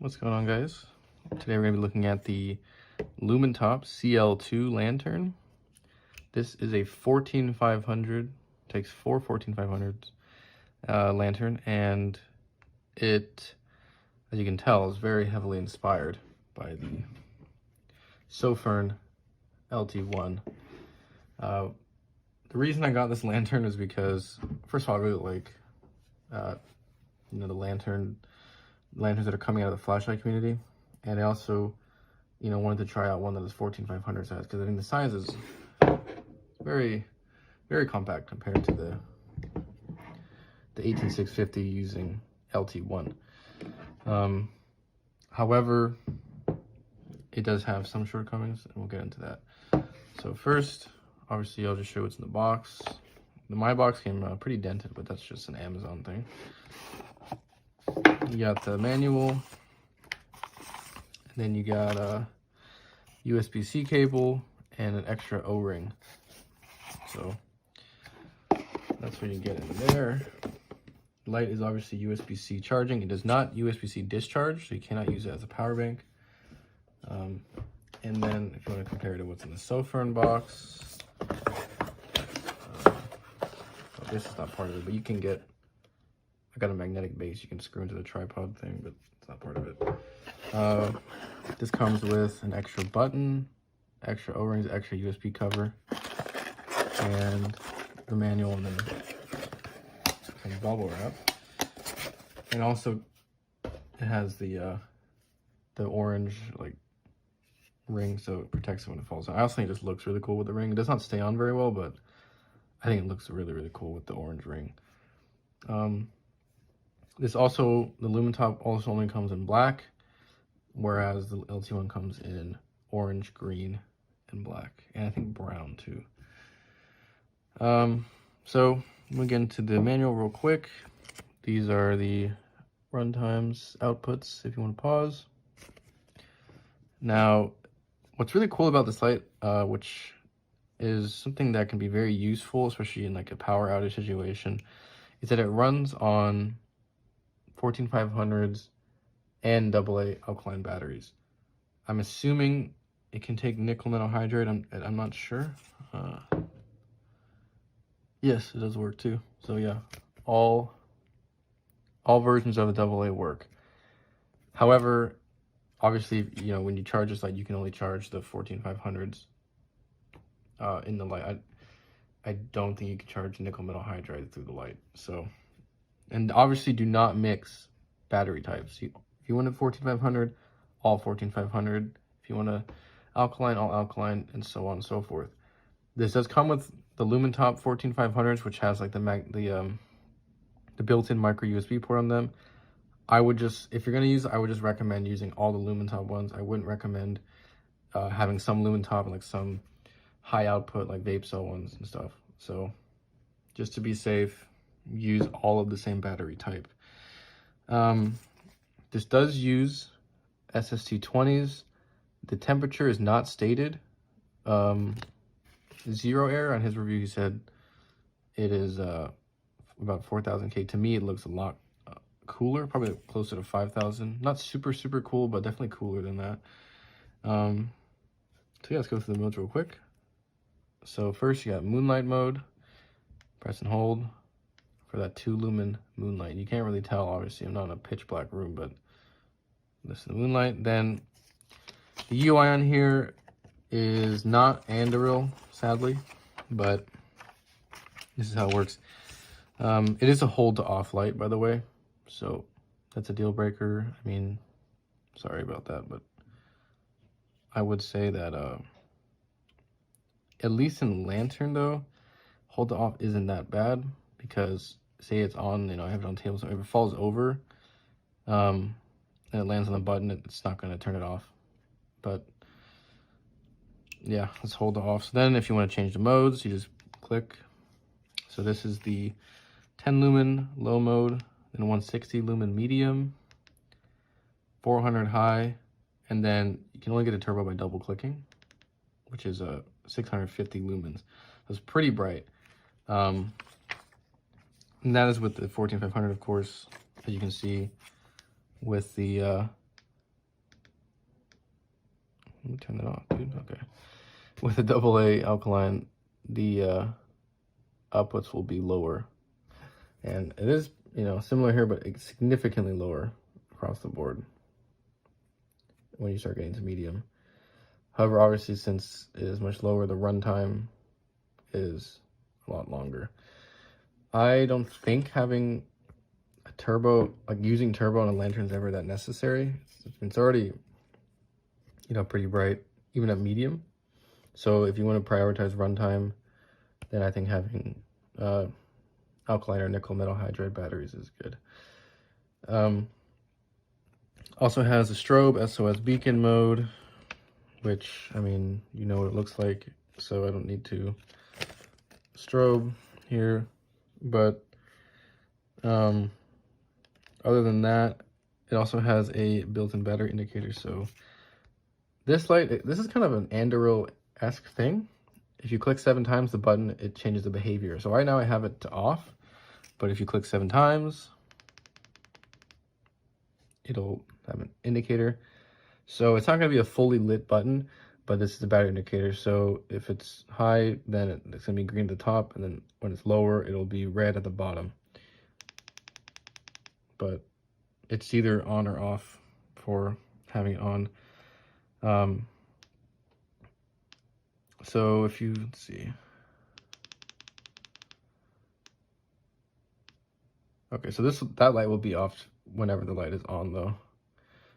What's going on, guys? Today we're going to be looking at the LumenTop CL2 lantern. This is a 14500, takes four 14500s lantern, and it, as you can tell, is very heavily inspired by the Sofern LT1. The reason I got this lantern is because, first of all, I really like the lanterns that are coming out of the flashlight community, and I also wanted to try out one that is 14500 size, because I think the size is very compact compared to the 18650 using LT1. However, it does have some shortcomings, and we'll get into that. So first, obviously, I'll just show what's in the box. My box came pretty dented, but that's just an Amazon thing. You got the manual, and then you got a USB-C cable and an extra O-ring. So that's what you get in there. Light is obviously USB-C charging. It does not USB-C discharge, so you cannot use it as a power bank. And then if you want to compare it to what's in the Sofern box, this is not part of it, but you can get, I got a magnetic base you can screw into the tripod thing, but it's not part of it. This comes with an extra button, extra O-rings, extra USB cover, and the manual, and then some bubble wrap. And also it has the orange ring, so it protects it when it falls out. I also think it just looks really cool with the ring. It does not stay on very well, but I think it looks really cool with the orange ring. This also, the LumenTop also only comes in black, whereas the LT1 comes in orange, green, and black, and I think brown too. So we'll get into the manual real quick. These are the runtimes, outputs, if you want to pause. Now, what's really cool about this light, which is something that can be very useful, especially in like a power outage situation, is that it runs on 14500s and AA alkaline batteries. I'm assuming it can take nickel metal hydride. I'm not sure. Yes, it does work too. So yeah, all versions of the AA work. However, obviously, when you charge this light, you can only charge the 14500s in the light. I don't think you can charge nickel metal hydride through the light. So, and obviously do not mix battery types. If you want a 14500, all 14500. If you want a alkaline, all alkaline, and so on and so forth. This does come with the LumenTop 14500s, which has like the built-in micro USB port on them. I would just, if you're gonna use, I would just recommend using all the LumenTop ones. I wouldn't recommend having some LumenTop and like some high output like vape cell ones and stuff. So just to be safe, use all of the same battery type. This does use SST20s. The temperature is not stated. Zero Air, on his review, he said it is about 4000 K. To me, it looks a lot cooler, probably closer to 5000. Not super cool, but definitely cooler than that. So yeah, let's go through the modes real quick. So first you got moonlight mode. Press and hold for that 2 lumen moonlight. You can't really tell, obviously, I'm not in a pitch black room, but this is the moonlight. Then the UI on here is not Anduril, sadly, but this is how it works. It is a hold to off light, by the way, so that's a deal breaker. I mean, sorry about that, but I would say that at least in lantern though, hold to off isn't that bad, because say it's on, I have it on the table, so if it falls over and it lands on the button, it's not going to turn it off. But yeah, let's hold to off. So then if you want to change the modes, you just click. So this is the 10 lumen low mode, then 160 lumen medium, 400 high, and then you can only get a turbo by double clicking, which is 650 lumens. So it's pretty bright. And that is with the 14500, of course, as you can see, with the Let me turn that off, dude. Okay. With a AA alkaline, the outputs will be lower. And it is, similar here, but it's significantly lower across the board when you start getting to medium. However, obviously, since it is much lower, the runtime is a lot longer. I don't think having a turbo, like using turbo on a lantern is ever that necessary. It's already, pretty bright, even at medium. So if you want to prioritize runtime, then I think having alkaline or nickel metal hydride batteries is good. Also has a strobe SOS beacon mode, which, I mean, you know what it looks like, so I don't need to strobe here. But other than that, it also has a built-in battery indicator. So this light, this is kind of an Anduril-esque thing. If you click 7 times the button, it changes the behavior. So right now I have it to off, but if you click 7 times, it'll have an indicator. So it's not going to be a fully lit button, but this is the battery indicator. So if it's high, then it's going to be green at the top, and then when it's lower, it'll be red at the bottom. But it's either on or off for having it on. So if you, let's see. Okay, so that light will be off whenever the light is on, though.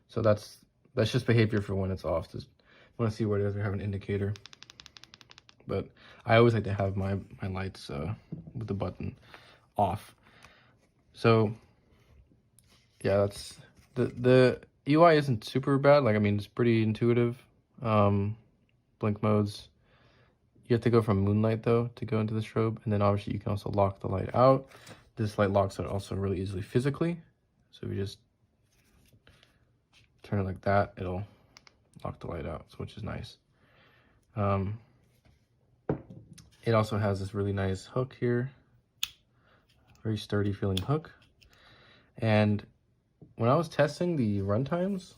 So that's just behavior for when it's off. Just want to see where it is. We have an indicator. But I always like to have my lights with the button off. So yeah, that's the UI isn't super bad. Like, I mean, it's pretty intuitive. Blink modes. You have to go from moonlight though to go into the strobe, and then obviously you can also lock the light out. This light locks out also really easily physically. So if you just turn it like that, it'll lock the light out, which is nice. It also has this really nice hook here, very sturdy feeling hook. And when I was testing the runtimes,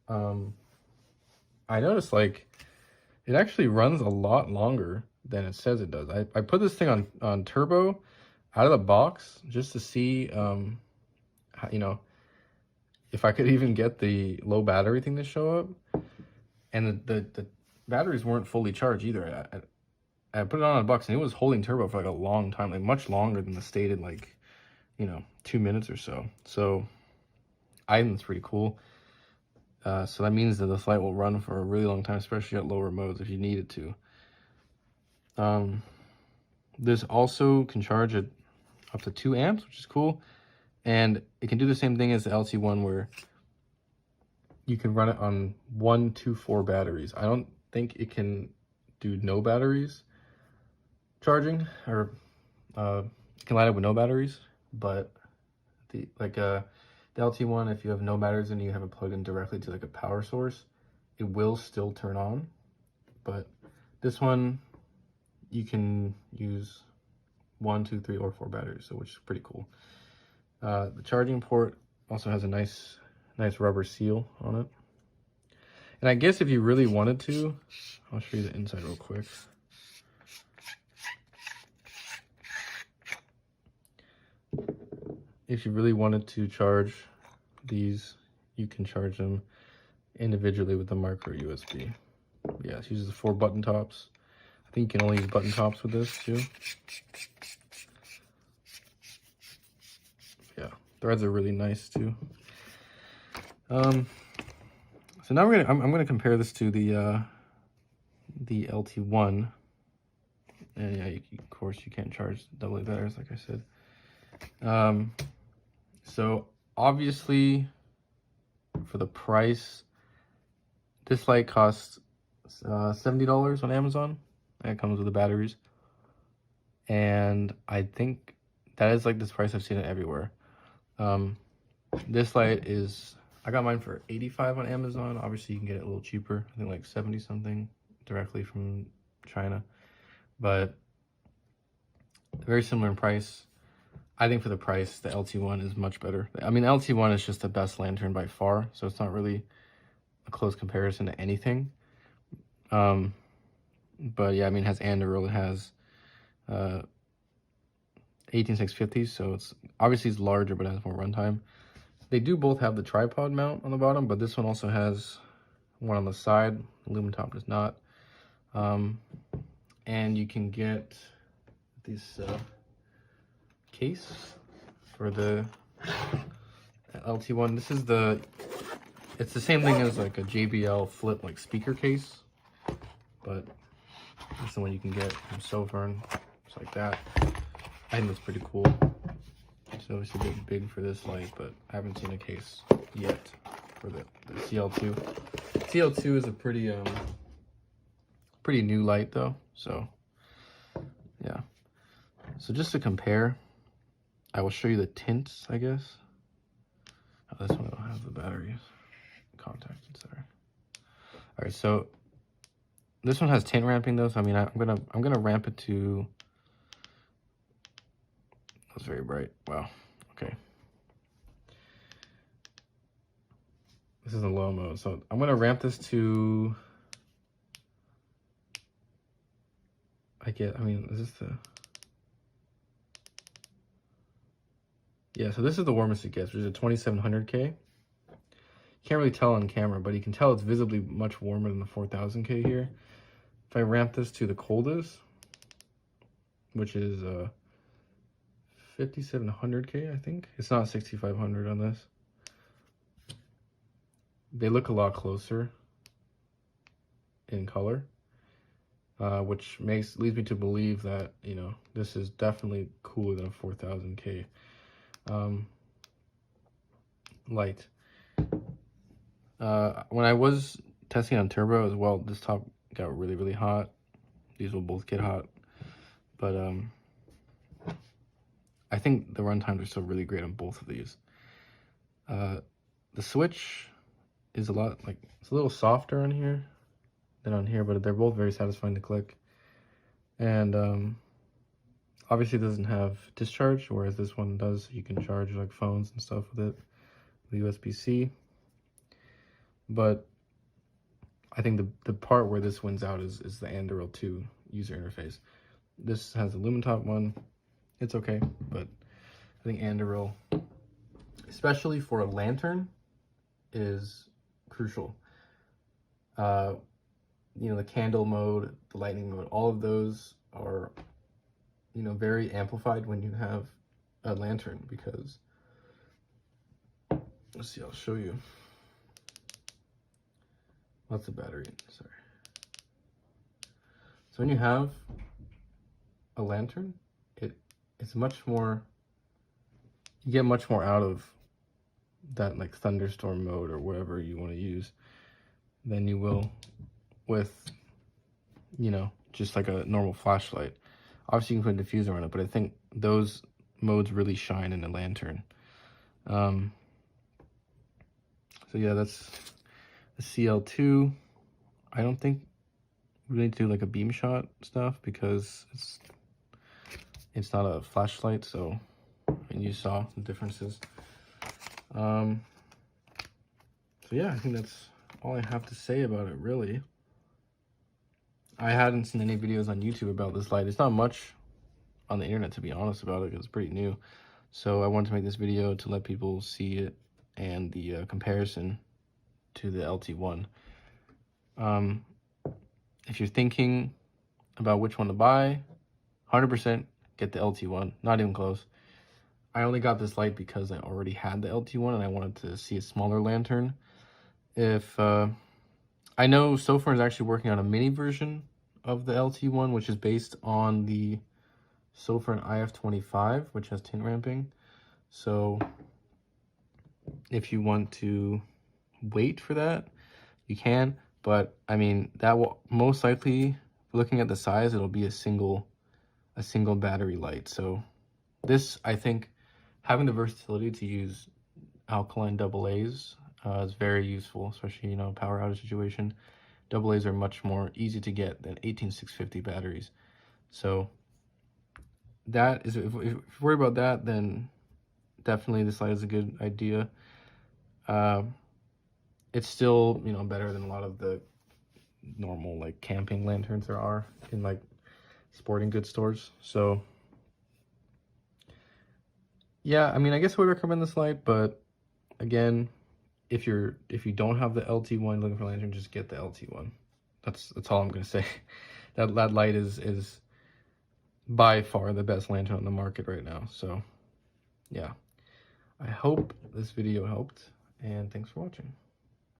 I noticed like it actually runs a lot longer than it says it does. I put this thing on turbo out of the box just to see, how, if I could even get the low battery thing to show up. And the batteries weren't fully charged either. I put it on a box and it was holding turbo for like a long time, like much longer than the stated 2 minutes or so. So I think it's pretty cool. So that means that this light will run for a really long time, especially at lower modes if you need it to. This also can charge at up to 2 amps, which is cool. And it can do the same thing as the LT1 where you can run it on 1, 2, 4 batteries. I don't think it can do no batteries charging, or it can light up with no batteries, but the LT1, if you have no batteries and you have it plugged in directly to like a power source, it will still turn on. But this one, you can use 1, 2, 3, or 4 batteries, so which is pretty cool. The charging port also has a nice rubber seal on it. And I guess if you really wanted to, I'll show you the inside real quick. If you really wanted to charge these, you can charge them individually with the micro USB. Yeah, it uses 4 button tops. I think you can only use button tops with this too. Yeah, threads are really nice too. So now I'm gonna compare this to the LT1, and yeah, of course you can't charge AA batteries like I said. So obviously for the price, this light costs $70 on Amazon, and it comes with the batteries. And I think that is like this price I've seen it everywhere. This light is, I got mine for $85 on Amazon. Obviously you can get it a little cheaper, I think like 70 something directly from China, but very similar in price. I think for the price, the LT1 is much better. I mean, LT1 is just the best lantern by far, so it's not really a close comparison to anything. But yeah, I mean, it has Anduril, it has 18650, so it's obviously it's larger, but it has more runtime. They do both have the tripod mount on the bottom, but this one also has one on the side. The Lumentop does not. And you can get this case for the LT1. This is it's the same thing as like a JBL flip like speaker case, but this is the one you can get from Sofern. It's like that. I think that's pretty cool. It's obviously a bit big for this light, but I haven't seen a case yet for the CL2. CL2 is a pretty new light though, so yeah. So just to compare, I will show you the tints, I guess. Oh, this one will have the batteries, contact, etc. All right, so this one has tint ramping though, so I mean I'm gonna ramp it to. That's very bright. Wow. Okay. This is a low mode, so I'm gonna ramp this to. Is this the? Yeah, so this is the warmest it gets, which is a 2700K. Can't really tell on camera, but you can tell it's visibly much warmer than the 4000K here. If I ramp this to the coldest, which is 5700K, I think. It's not 6500 on this. They look a lot closer in color, which leads me to believe that, you know, this is definitely cooler than a 4000K light. When I was testing on turbo as well, this top got really, really hot. These will both get hot, but I think the run times are still really great on both of these. The switch is it's a little softer on here than on here, but they're both very satisfying to click. And obviously it doesn't have discharge, whereas this one does. You can charge like phones and stuff with it, the USB-C. But I think the part where this wins out is the Anduril 2 user interface. This has the Lumentop one. It's okay, but I think Anduril, especially for a lantern, is crucial. You know, the candle mode, the lightning mode, all of those are, you know, very amplified when you have a lantern, because, let's see, I'll show you. What's the battery? Sorry. So when you have a lantern, it's much more, you get much more out of that like thunderstorm mode or whatever you want to use than you will with, you know, just like a normal flashlight. Obviously you can put a diffuser on it, but I think those modes really shine in a lantern. So yeah, that's the CL2. I don't think we need to do like a beam shot stuff because it's not a flashlight, so, and you saw the differences. So yeah, I think that's all I have to say about it, really. I hadn't seen any videos on YouTube about this light. It's not much on the internet, to be honest, about it, because it's pretty new. So I wanted to make this video to let people see it and the comparison to the LT1. If you're thinking about which one to buy, 100% get the LT1, not even close. I only got this light because I already had the LT1 and I wanted to see a smaller lantern. If I know Sofern is actually working on a mini version of the LT1, which is based on the Sofern IF25, which has tint ramping. So if you want to wait for that, you can. But I mean, that will most likely, looking at the size, it'll be a single battery light. So this, I think, having the versatility to use alkaline AA's is very useful, especially, you know, power outage situation. AA's are much more easy to get than 18650 batteries. So that is, if you're worried about that, then definitely this light is a good idea. It's still, you know, better than a lot of the normal like camping lanterns there are in like sporting goods stores. So yeah, I mean, I guess I would recommend this light, but again, if you don't have the LT one looking for a lantern, just get the LT one. That's all I'm gonna say. That light is by far the best lantern on the market right now. So yeah, I hope this video helped, and thanks for watching.